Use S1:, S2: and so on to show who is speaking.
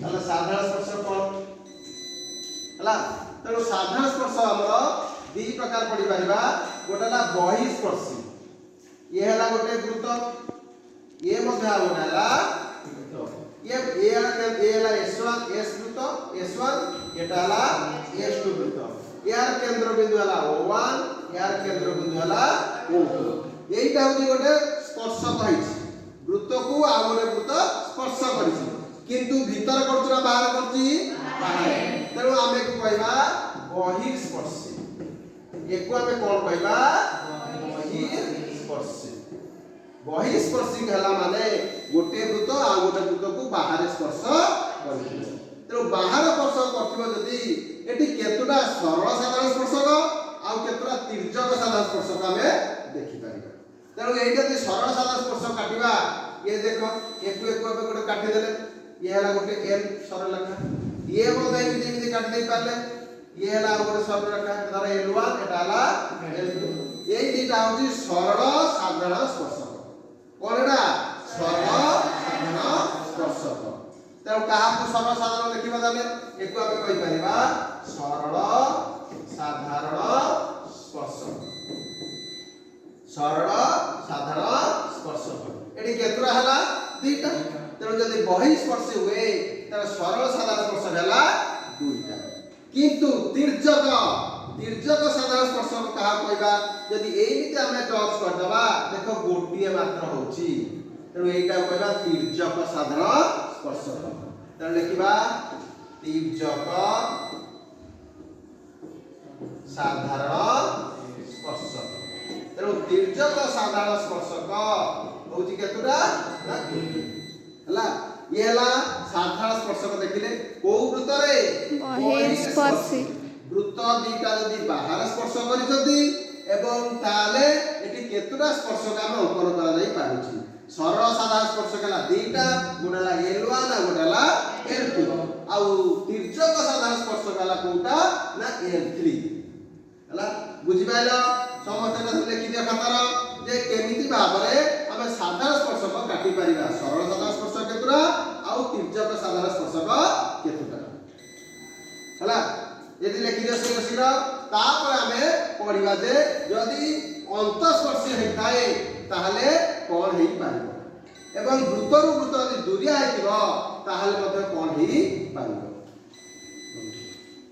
S1: তাহলে ସାଧାରଣ ସ୍ପର୍ଶ କ'ଣ ହେଲା? ତେଣୁ ସାଧାରଣ ସ୍ପର୍ଶ ଆମର ଦି ପ୍ରକାର ପଢି ପାରିବା। ଗୋଟେ ହେଲା ବହିଃସ୍ପର୍ଶୀ, ଇଏ ହେଲା ଗୋଟେ ବୃତ୍ତ, ଇଏ ମଧ୍ୟ ଆଉ ଗୋଟେ ହେଲା ବୃତ୍ତ। ये ହେଲା S1 S ବୃତ୍ତ S1, ଏଟା ହେଲା S2 ବୃତ୍ତ। यार केंद्र बिंदु होला O1, यार केंद्र बिंदु होला O2। एइटा होची गोटे स्पर्शक होईची, वृत्त को आ गोटे वृत्त स्पर्श करिछि, किंतु भीतर करछु ना बाहर करछि? बाहर। तेणु आमे को कहबा बहिर्स्पर्शी। एको आमे कोन कहबा? बहिर्स्पर्शी। बहिस्पर्शी हला माने गोटे वृत्त आ गोटे वृत्त को बाहर स्पर्श करिछि। तेणु बाहर स्पर्श करथिबो जदि एटी केतुटा सरल साधारण स्पर्शक आ केतुटा तिर्यक साधारण स्पर्शक आमे देखि परिबा। तेणु एइटा जे सरल साधारण स्पर्श काटिबा, ये देखो एको एको पे गोटे काटि देले, ये हला गोटे एल सरल रेखा, ये बोलते एमिति एमिति काटि दे पारले, ये हला गोटे सरल रेखा धर L1 एटा हला L2। एई दिटा होची सरल साधारण स्पर्शक। कोनडा सरल साधारण स्पर्शक। तेणु काहाकु सरल साधारण लिखिबा जाने एको आमे कहि परिबा सरल साधारण स्पर्शक। सरल साधारण स्पर्शक एटी केतरा हला? दुईटा। तेणु जदि बहिस्पर्शी हुए तार सरल साधारण स्पर्शक हला दुईटा, किंतु तिर्यक साधारण स्पर्शक कहा कहबा? जदि एमिति आमे टच कर दबा, देखो गोटिए मात्र होची, तेणु एटा कहबा तिर्यक साधारण स्पर्शक। तेणु लिखिबा तिर्यक साधारण स्पर्शक। तेणु तिर्यक साधारण स्पर्शक होची केतुरा? ना हला। ये हला साधारण स्पर्शक देखिले को वृत्त रे?
S2: बहिर्स्पर्शी।
S1: वृत्त दीटा जदि बाहर स्पर्श करिसथि एवं ताले एटी केतुरा स्पर्शक हम अंकन करा जाई पारुछि। सरल साधारण स्पर्शक हला दीटा, गोटे हला L1 आ गोटे हला L2, आ तिर्यक साधारण स्पर्शक हला कोटा ना L3 हला। बुझि पाइलो? समस्त लिखि दिया खातार जे केमिति भाबरे हमें साधारण स्पर्शक काटि परिबा। सरल साधारण स्पर्शक केतुरा आ तिर्यक साधारण स्पर्शक केतुरा हला। यदि लिखि दियो शीघ्र तापर आमे पढिबा जे जदि अंतस्पर्शी हेताए ताहले कोन हेई पारिबो, एवं वृत्तरु वृत्त यदि दूरिया हेतिबो ताहले मध्ये कोन हेई पारिबो।